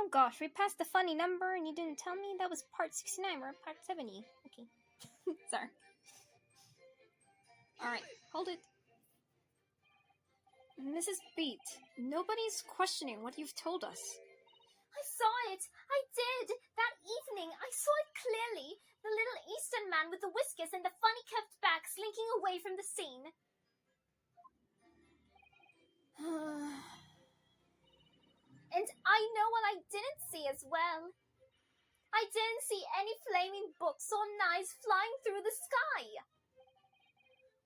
Oh gosh, we passed the funny number and you didn't tell me? That was part 69, we're at part 70. Okay. Sorry. Alright, hold it. Mrs. Beat, nobody's questioning what you've told us. I saw it! I did! That evening, I saw it clearly! The little Eastern man with the whiskers and the funny curved back slinking away from the scene. And I know what I didn't see as well. I didn't see any flaming books or knives flying through the sky.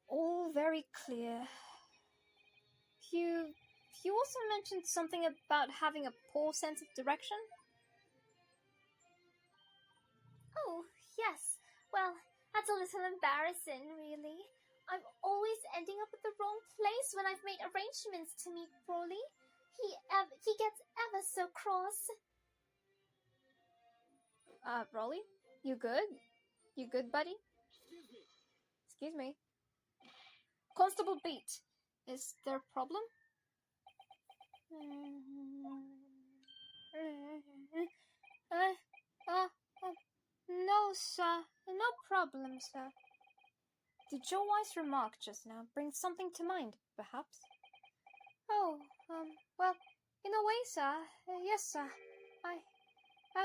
All very clear. You also mentioned something about having a poor sense of direction? Oh, yes. Well, that's a little embarrassing, really. I'm always ending up at the wrong place when I've made arrangements to meet Frawley. He gets ever so cross. Rolly? You good? You good, buddy? Excuse me. Constable Beat, is there a problem? No, sir. No problem, sir. Did your wife's remark just now bring something to mind, perhaps? Oh, well, in a way, sir. Yes, sir. I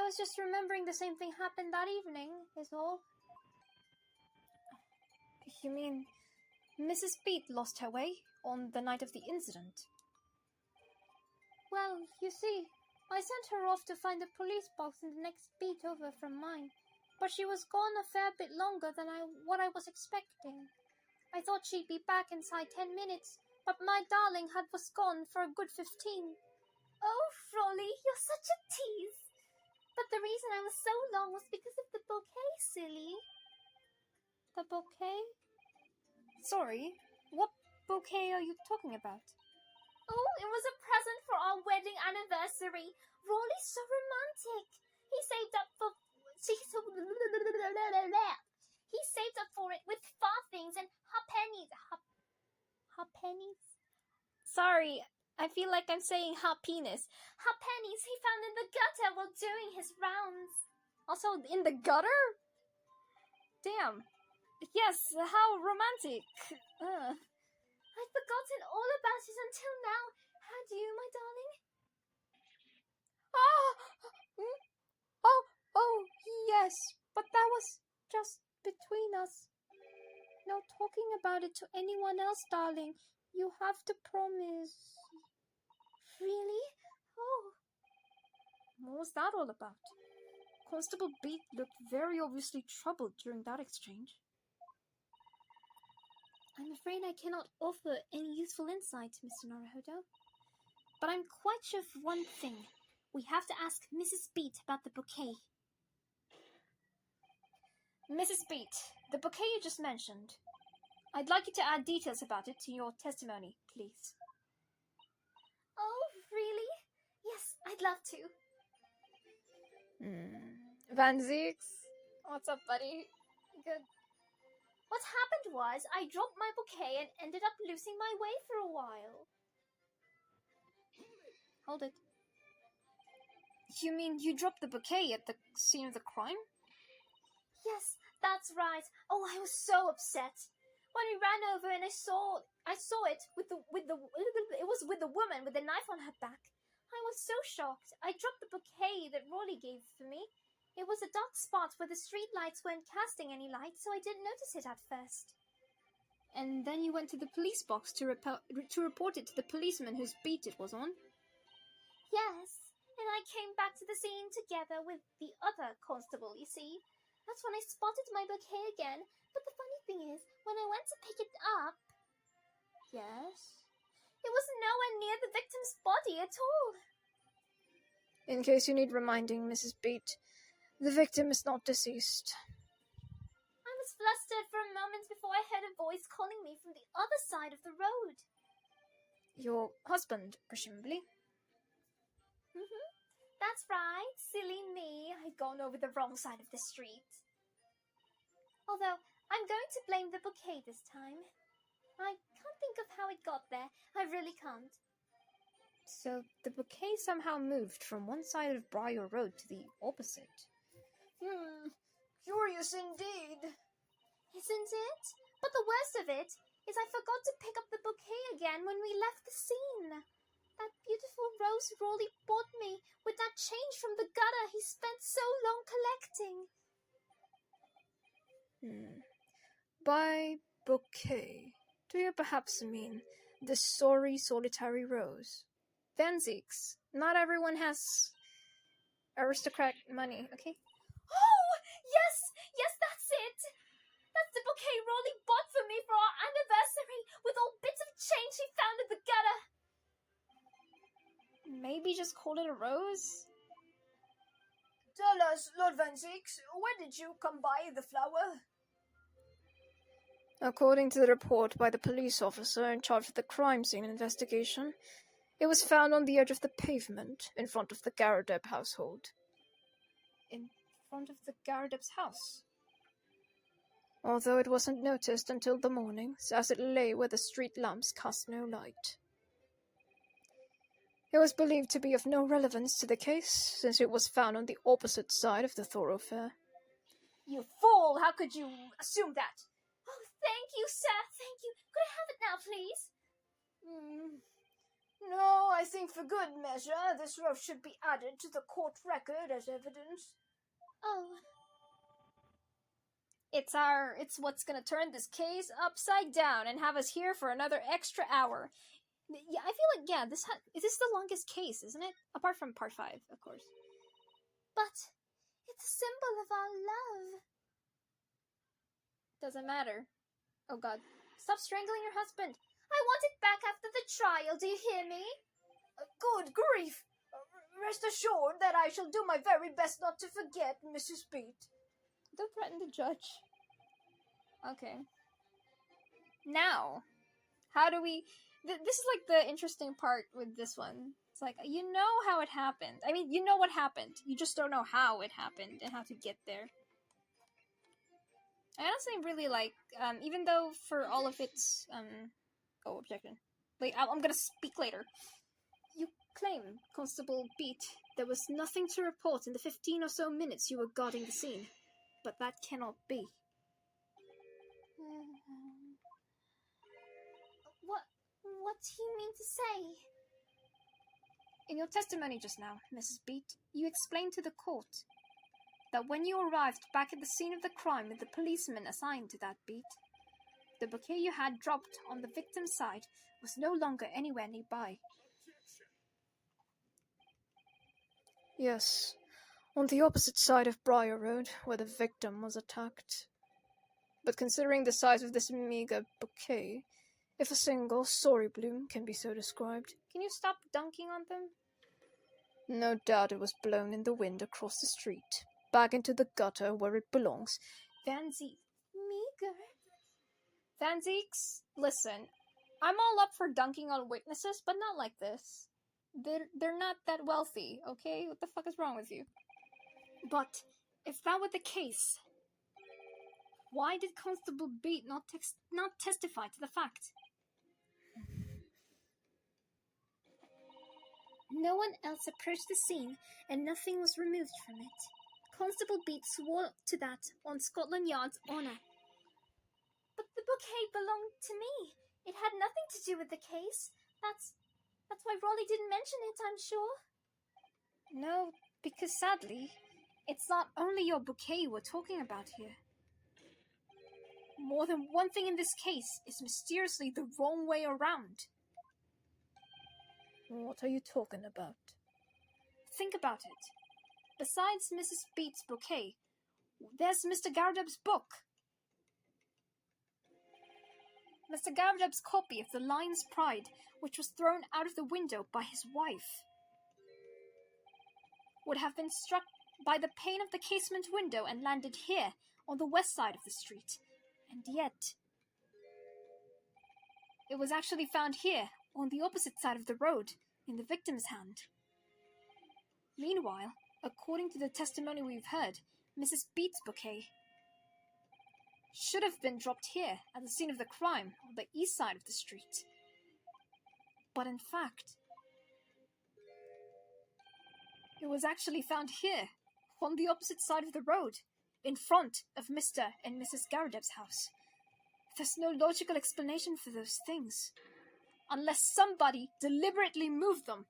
was just remembering the same thing happened that evening, is all. You mean Mrs. Beat lost her way on the night of the incident? Well, you see, I sent her off to find the police box in the next beat over from mine, but she was gone a fair bit longer than what I was expecting. I thought she'd be back inside 10 minutes, but my darling was gone for a good 15. Oh, Frawley, you're such a tease. But the reason I was so long was because of the bouquet, silly. The bouquet? Sorry, what bouquet are you talking about? Oh, it was a present for our wedding anniversary. Rawley's so romantic. He saved up for it with farthings and halfpennies. Halfpennies? Sorry, I feel like I'm saying penis. Halfpennies he found in the gutter while doing his rounds. Also in the gutter? Damn. Yes, how romantic. I'd forgotten all about it until now. Had you, my darling? Oh, yes, but that was just between us. No talking about it to anyone else, darling. You have to promise. Really? Oh. What was that all about? Constable Beat looked very obviously troubled during that exchange. I'm afraid I cannot offer any useful insight, Mr. Naruhodo. But I'm quite sure of one thing. We have to ask Mrs. Beat about the bouquet. Mrs. Beat, the bouquet you just mentioned. I'd like you to add details about it to your testimony, please. Oh, really? Yes, I'd love to. Van Zyx? What's up, buddy? Good. What happened was, I dropped my bouquet and ended up losing my way for a while. Hold it. You mean you dropped the bouquet at the scene of the crime? Yes, that's right. Oh, I was so upset. When we ran over and I saw it it was with the woman with the knife on her back. I was so shocked. I dropped the bouquet that Rolly gave for me. It was a dark spot where the street lights weren't casting any light, so I didn't notice it at first. And then you went to the police box to report it to the policeman whose beat it was on? Yes, and I came back to the scene together with the other constable, you see. That's when I spotted my bouquet again, but the funny thing is, when I went to pick it up... Yes? It was nowhere near the victim's body at all. In case you need reminding, Mrs. Beat, the victim is not deceased. I was flustered for a moment before I heard a voice calling me from the other side of the road. Your husband, presumably? That's right, silly me. I'd gone over the wrong side of the street. Although, I'm going to blame the bouquet this time. I can't think of how it got there. I really can't. So the bouquet somehow moved from one side of Briar Road to the opposite. Curious indeed. Isn't it? But the worst of it is I forgot to pick up the bouquet again when we left the scene. That beautiful rose Rawley bought me with that change from the gutter he spent so long collecting. By bouquet, do you perhaps mean the sorry solitary rose? 𝐑𝐞𝐬𝐨𝐧, not everyone has aristocrat money, okay? Oh, yes, that's it. That's the bouquet Rawley bought for me for our anniversary with all bits of change he found in the gutter. Maybe just call it a rose? Tell us, Lord 𝐸𝐸𝐴𝐶, where did you come by the flower? According to the report by the police officer in charge of the crime scene investigation, it was found on the edge of the pavement in front of the 𝐸𝐴𝐴𝐴 household. In front of the 𝐸𝐴𝐴𝐴's house? Although it wasn't noticed until the morning, as it lay where the street lamps cast no light. It was believed to be of no relevance to the case, since it was found on the opposite side of the thoroughfare. You fool! How could you assume that? Oh, thank you, sir, thank you. Could I have it now, please? No, I think for good measure, this rose should be added to the court record as evidence. Oh. It's what's gonna turn this case upside down and have us here for another extra hour. Yeah, I feel like, this is the longest case, isn't it? Apart from part 5, of course. But it's a symbol of our love. Doesn't matter. Oh god. Stop strangling your husband. I want it back after the trial, do you hear me? Good grief! Rest assured that I shall do my very best not to forget, Mrs. Beat. Don't threaten the judge. Okay. Now, how do we... This is like the interesting part with this one. It's like, you know how it happened. I mean, you know what happened. You just don't know how it happened and how to get there. I honestly really like, even though for all of its, objection. Wait, I'm gonna speak later. You claim, Constable Beat, there was nothing to report in the 15 or so minutes you were guarding the scene. But that cannot be. What do you mean to say? In your testimony just now, Mrs. Beat, you explained to the court that when you arrived back at the scene of the crime with the policeman assigned to that beat, the bouquet you had dropped on the victim's side was no longer anywhere nearby. Yes, on the opposite side of Briar Road, where the victim was attacked. But considering the size of this meager bouquet, if a single sorry bloom can be so described, can you stop dunking on them? No doubt it was blown in the wind across the street, back into the gutter where it belongs. 𝐸𝐸𝐴𝐶. Meager? 𝐸𝐸𝐴𝐶, listen, I'm all up for dunking on witnesses, but not like this. They're not that wealthy, okay? What the fuck is wrong with you? But if that were the case, why did Constable Beat not testify to the fact? No one else approached the scene, and nothing was removed from it. Constable Beat swore to that on Scotland Yard's honour. But the bouquet belonged to me. It had nothing to do with the case. That's why Rawley didn't mention it, I'm sure. No, because sadly, it's not only your bouquet we're talking about here. More than one thing in this case is mysteriously the wrong way around. What are you talking about? Think about it. Besides Mrs. Beat's bouquet, there's Mr. 𝐸𝐴𝐴𝐴's book. Mr. 𝐸𝐴𝐴𝐴's copy of The Lion's Pride, which was thrown out of the window by his wife, would have been struck by the pane of the casement window and landed here, on the west side of the street. And yet, it was actually found here, on the opposite side of the road, in the victim's hand. Meanwhile, according to the testimony we've heard, Mrs. Beat's bouquet should have been dropped here, at the scene of the crime, on the east side of the street. But in fact, It was actually found here, on the opposite side of the road, in front of Mr. and Mrs. 𝐑𝐿𝐴𝐵's house. There's no logical explanation for those things, unless somebody deliberately moved them.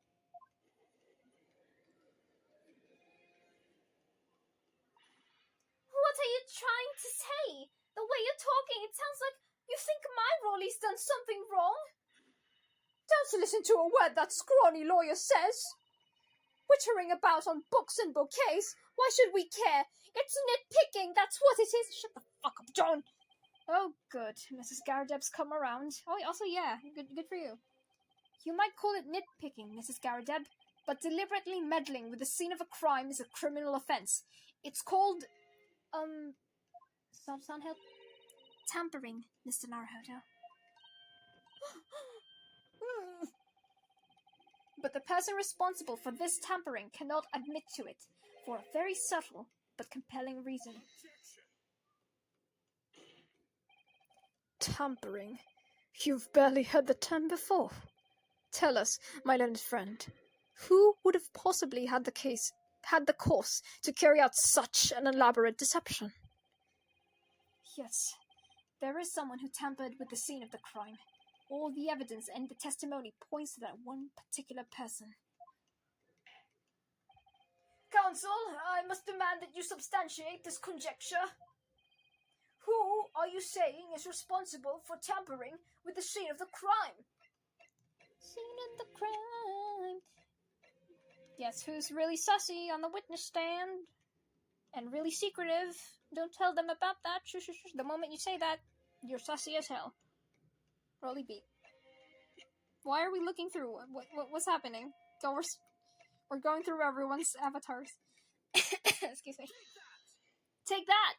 What are you trying to say? The way you're talking, it sounds like you think my Rolly's done something wrong. Don't listen to a word that scrawny lawyer says. Wittering about on books and bouquets, why should we care? It's nitpicking, that's what it is. Shut the fuck up, John. Oh, good. Mrs. 𝐑𝐿𝐴𝐵's come around. Oh, also, yeah, good for you. You might call it nitpicking, Mrs. 𝐑𝐿𝐴𝐵, but deliberately meddling with the scene of a crime is a criminal offense. It's called, sound help? Tampering, Mr. Naruhodo. But the person responsible for this tampering cannot admit to it, for a very subtle but compelling reason. Tampering? You've barely heard the term before. Tell us, my learned friend, who would have possibly had the course to carry out such an elaborate deception? Yes, there is someone who tampered with the scene of the crime. All the evidence and the testimony points to that one particular person. Counsel, I must demand that you substantiate this conjecture. Who are you saying is responsible for tampering with the scene of the crime? Scene of the crime. Guess who's really sussy on the witness stand? And really secretive. Don't tell them about that. Shush, shush, shush. The moment you say that, you're sussy as hell. Rolly beat. Why are we looking through? What's happening? We're going through everyone's avatars. Excuse me. Take that!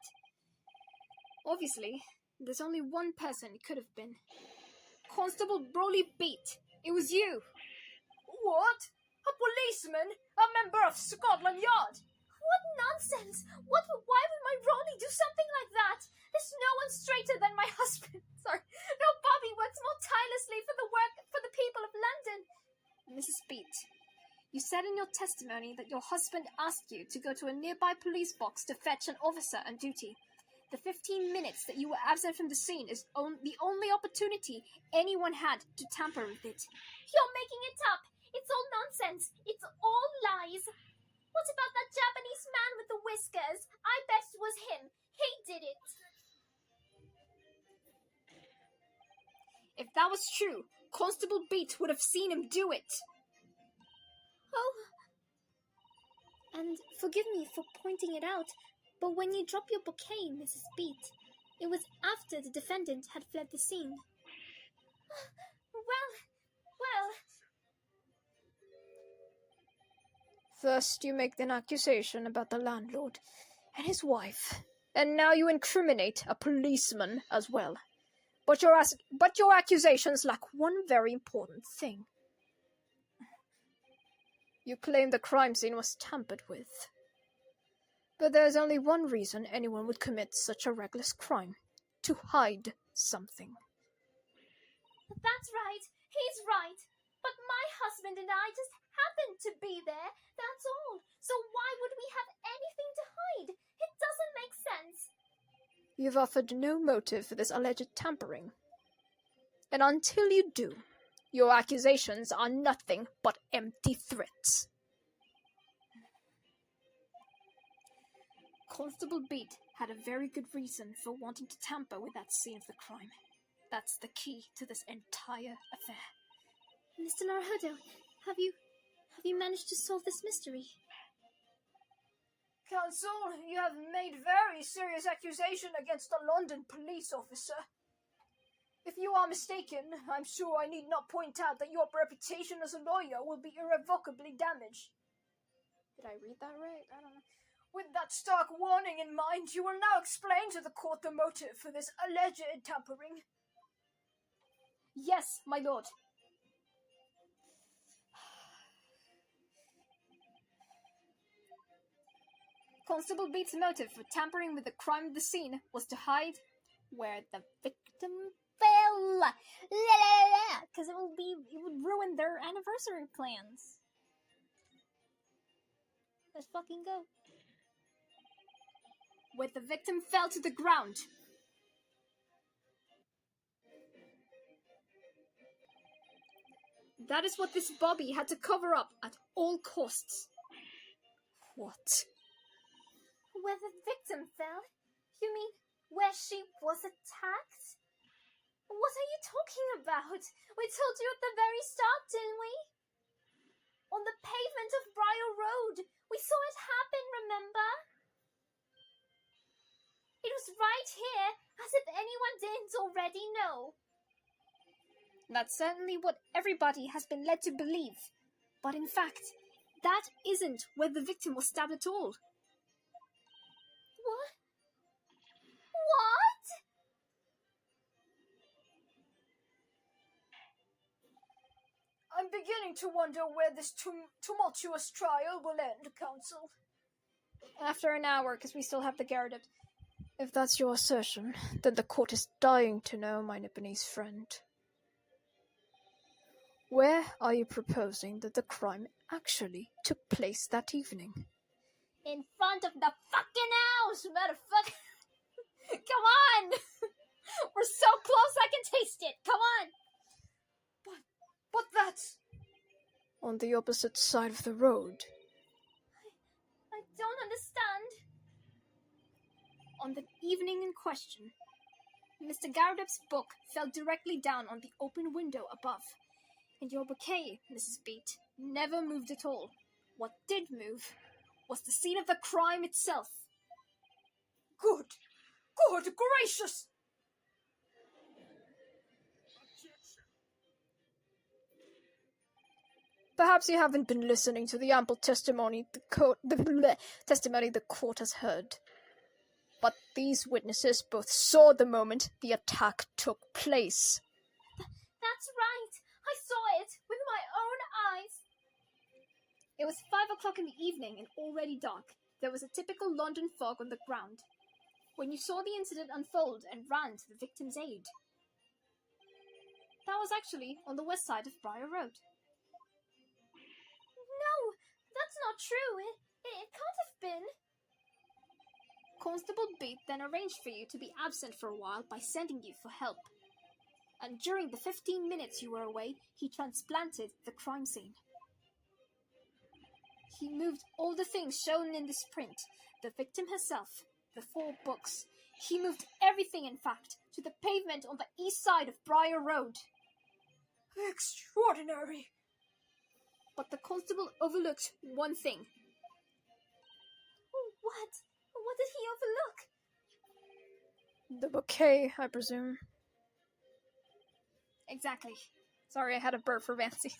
Obviously, there's only one person it could have been. Constable Broly Beat. It was you. What? A policeman? A member of Scotland Yard? What nonsense! Why would my Rolly do something like that? There's no one straighter than my husband. Sorry. No Bobby works more tirelessly for the people of London. Mrs. Beat, you said in your testimony that your husband asked you to go to a nearby police box to fetch an officer on duty. The 15 minutes that you were absent from the scene is the only opportunity anyone had to tamper with it. You're making it up. It's all nonsense. It's all lies. What about that Japanese man with the whiskers? I bet it was him. He did it. If that was true, Constable Beat would have seen him do it. Oh. And forgive me for pointing it out, but when you drop your bouquet, Mrs. Beat, it was after the defendant had fled the scene. Well. First you make an accusation about the landlord and his wife, and now you incriminate a policeman as well. But your accusations lack one very important thing. You claim the crime scene was tampered with. But there's only one reason anyone would commit such a reckless crime. To hide something. That's right. He's right. But my husband and I just happened to be there. That's all. So why would we have anything to hide? It doesn't make sense. You've offered no motive for this alleged tampering. And until you do, your accusations are nothing but empty threats. Constable Beat had a very good reason for wanting to tamper with that scene of the crime. That's the key to this entire affair. Mr. Naruhodo, have you managed to solve this mystery? Counsel, you have made very serious accusation against a London police officer. If you are mistaken, I'm sure I need not point out that your reputation as a lawyer will be irrevocably damaged. Did I read that right? I don't know. With that stark warning in mind, you will now explain to the court the motive for this alleged tampering. Yes, my lord. Constable Beat's motive for tampering with the crime of the scene was to hide where the victim fell. Because it would ruin their anniversary plans. Let's fucking go. Where the victim fell to the ground. That is what this Bobby had to cover up at all costs. What? Where the victim fell? You mean where she was attacked? What are you talking about? We told you at the very start, didn't we? On the pavement of Briar Road. We saw it happen, remember? It was right here, as if anyone didn't already know. That's certainly what everybody has been led to believe. But in fact, that isn't where the victim was stabbed at all. What? What? I'm beginning to wonder where this tumultuous trial will end, Counsel. After an hour, because we still have the Gyarados. If that's your assertion, then the court is dying to know, my Nipponese friend. Where are you proposing that the crime actually took place that evening? In front of the fucking house, motherfucker! Come on! We're so close I can taste it! Come on! But that's... On the opposite side of the road. I don't understand. On the evening in question, Mr. Gyarados' book fell directly down on the open window above, and your bouquet, Mrs. Beat, never moved at all. What did move was the scene of the crime itself. Good gracious! Perhaps you haven't been listening to the ample testimony the court has heard. But these witnesses both saw the moment the attack took place. That's right. I saw it with my own eyes. It was 5 o'clock in the evening and already dark. There was a typical London fog on the ground. When you saw the incident unfold and ran to the victim's aid. That was actually on the west side of Briar Road. No, that's not true. It can't have been. Constable Beat then arranged for you to be absent for a while by sending you for help. And during the 15 minutes you were away, he transplanted the crime scene. He moved all the things shown in this print, the victim herself, the 4 books. He moved everything, in fact, to the pavement on the east side of Briar Road. Extraordinary! But the constable overlooked one thing. What? What did he overlook? The bouquet, I presume. Exactly. Sorry, I had a burp for Vancy.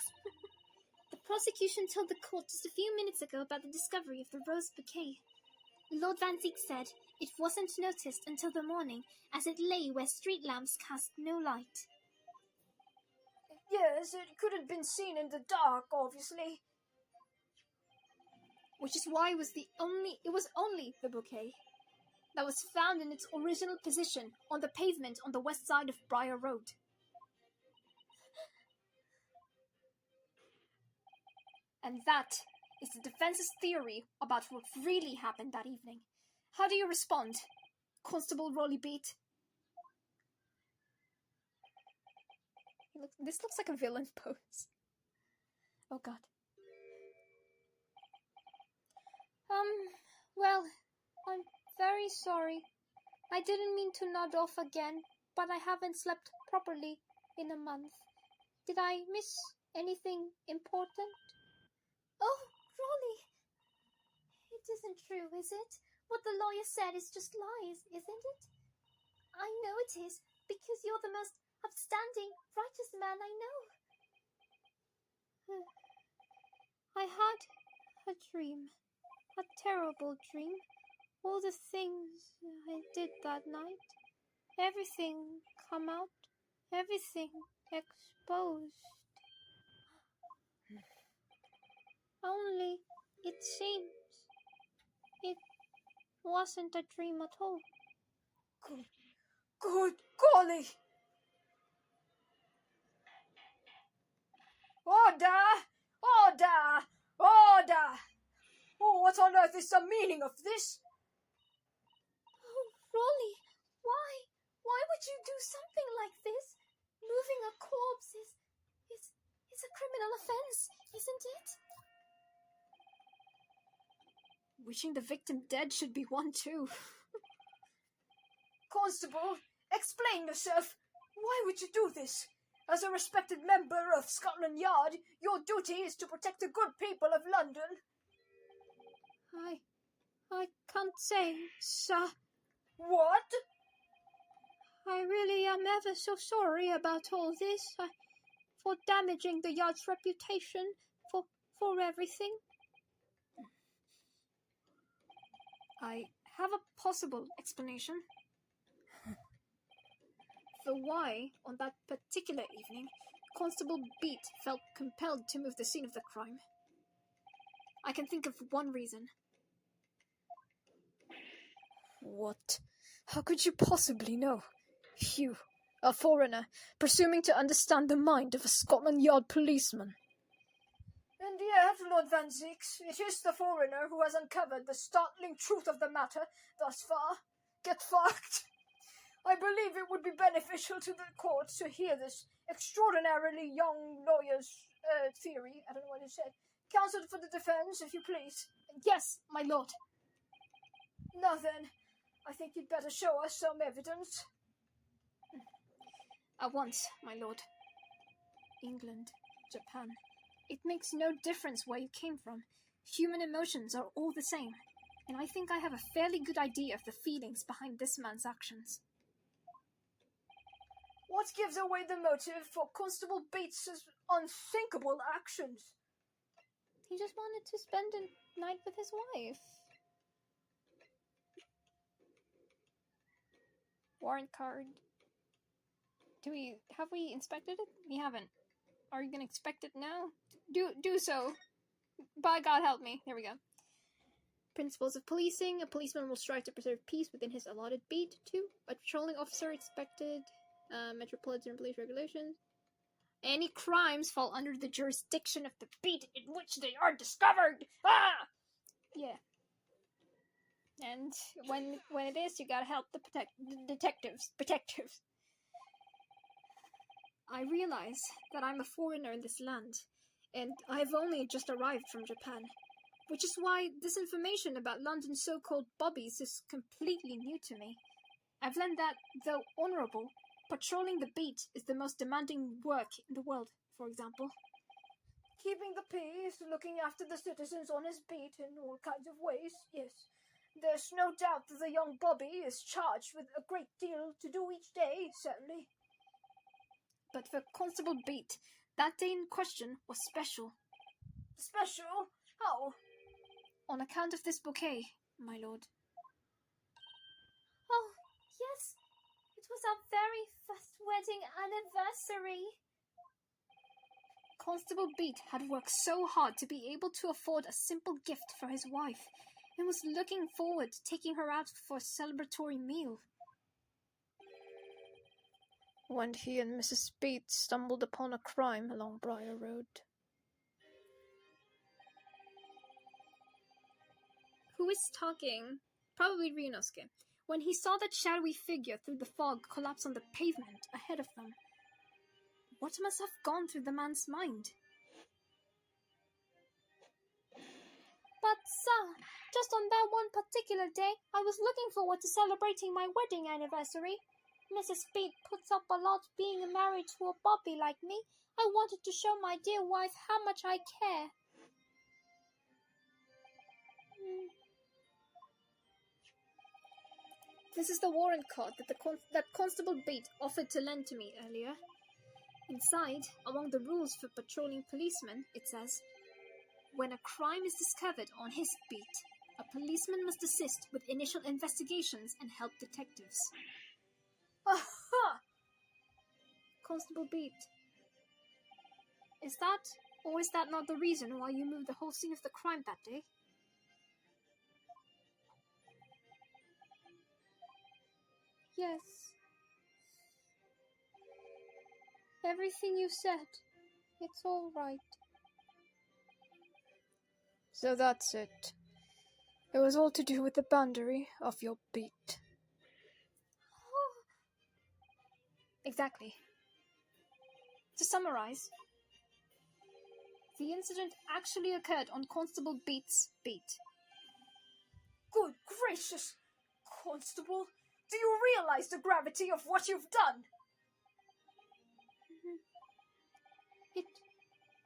The prosecution told the court just a few minutes ago about the discovery of the rose bouquet. Lord Van Zeke said it wasn't noticed until the morning, as it lay where street lamps cast no light. Yes, it could have been seen in the dark, obviously. Which is why it was only the bouquet that was found in its original position on the pavement on the west side of Briar Road. And that is the defense's theory about what really happened that evening. How do you respond, Constable Rolly Beat? This looks like a villain pose. Oh god. Well, I'm very sorry. I didn't mean to nod off again, but I haven't slept properly in a month. Did I miss anything important? Oh, Rolly! It isn't true, is it? What the lawyer said is just lies, isn't it? I know it is, because you're the most upstanding, righteous man I know. I had a dream. A terrible dream. All the things I did that night. Everything come out. Everything exposed. Only it seems it wasn't a dream at all. Good golly! Order! Order! Order! Oh, what on earth is the meaning of this? Oh, Rolly, why? Why would you do something like this? Moving a corpse is a criminal offense, isn't it? Wishing the victim dead should be one too. Constable, explain yourself. Why would you do this? As a respected member of Scotland Yard, your duty is to protect the good people of London. I can't say, sir. What? I really am ever so sorry about all this. For damaging the Yard's reputation, for everything. I have a possible explanation. For why, on that particular evening, Constable Beat felt compelled to move the scene of the crime. I can think of one reason. What? How could you possibly know? You, a foreigner, presuming to understand the mind of a Scotland Yard policeman. And yet, Lord Van Zyx, it is the foreigner who has uncovered the startling truth of the matter thus far. Get fucked! I believe it would be beneficial to the court to hear this extraordinarily young lawyer's theory. I don't know what it said. Counsel for the defense, if you please. Yes, my lord. Now then, I think you'd better show us some evidence. At once, my lord. England, Japan. It makes no difference where you came from. Human emotions are all the same, and I think I have a fairly good idea of the feelings behind this man's actions. What gives away the motive for Constable Bates' unthinkable actions? He just wanted to spend a night with his wife. Warrant card. Have we inspected it? We haven't. Are you gonna inspect it now? Do so. By God help me. There we go. Principles of policing. A policeman will strive to preserve peace within his allotted beat. 2. A patrolling officer expected. Metropolitan Police Regulations. Any crimes fall under the jurisdiction of the beat in which they are discovered. Ah! Yeah. And when it is, you gotta help the detectives. I realize that I'm a foreigner in this land, and I've only just arrived from Japan, which is why this information about London's so-called bobbies is completely new to me. I've learned that, though honorable, patrolling the beat is the most demanding work in the world, for example. Keeping the peace, looking after the citizens on his beat in all kinds of ways, yes. There's no doubt that the young Bobby is charged with a great deal to do each day, certainly. But for Constable Beat, that day in question was special. Special? How? On account of this bouquet, my lord. Oh, yes. It was our very first wedding anniversary. Constable Beat had worked so hard to be able to afford a simple gift for his wife, and was looking forward to taking her out for a celebratory meal. When he and Mrs. Beat stumbled upon a crime along Briar Road. Who is talking? Probably Ryunosuke. When he saw that shadowy figure through the fog collapse on the pavement ahead of them. What must have gone through the man's mind? But, sir, just on that one particular day, I was looking forward to celebrating my wedding anniversary. Mrs. Beat puts up a lot being married to a bobby like me. I wanted to show my dear wife how much I care. This is the warrant card that Constable Beat offered to lend to me earlier. Inside, among the rules for patrolling policemen, it says, when a crime is discovered on his beat, a policeman must assist with initial investigations and help detectives. Aha! Constable Beat. Is that not the reason why you moved the whole scene of the crime that day? Yes. Everything you said, it's all right. So that's it. It was all to do with the boundary of your beat. Exactly. To summarize, the incident actually occurred on Constable Beat's beat. Good gracious! Constable, do you realize the gravity of what you've done?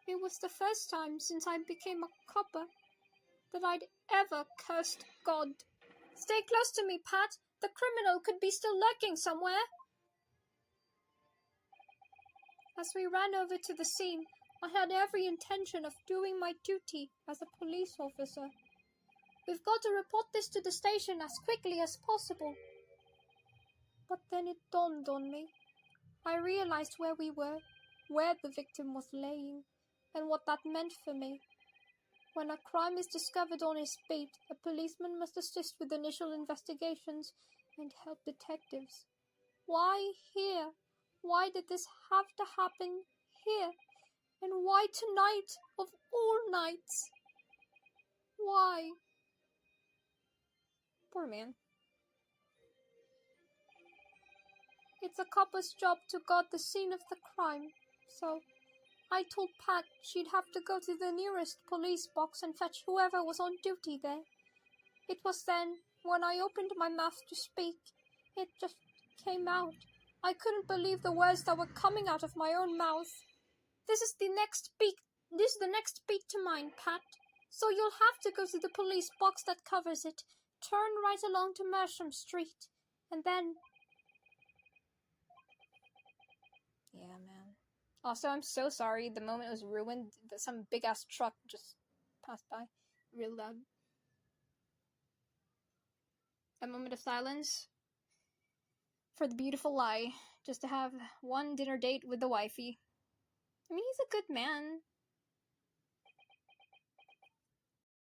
It was the first time since I became a copper that I'd ever cursed God. Stay close to me, Pat. The criminal could be still lurking somewhere. As we ran over to the scene, I had every intention of doing my duty as a police officer. We've got to report this to the station as quickly as possible. But then it dawned on me. I realized where we were, where the victim was laying, and what that meant for me. When a crime is discovered on his beat, a policeman must assist with initial investigations and help detectives. Why here? Why did this have to happen here? And why tonight of all nights? Why? Poor man. It's a copper's job to guard the scene of the crime, so I told Pat she'd have to go to the nearest police box and fetch whoever was on duty there. It was then, when I opened my mouth to speak, it just came out. I couldn't believe the words that were coming out of my own mouth. This is the next beat to mine, Pat. So you'll have to go to the police box that covers it, turn right along to Mersham Street, and then... Yeah, man. Also, I'm so sorry. The moment was ruined. Some big-ass truck just passed by. Real loud. A moment of silence for the beautiful lie. Just to have one dinner date with the wifey. I mean, he's a good man.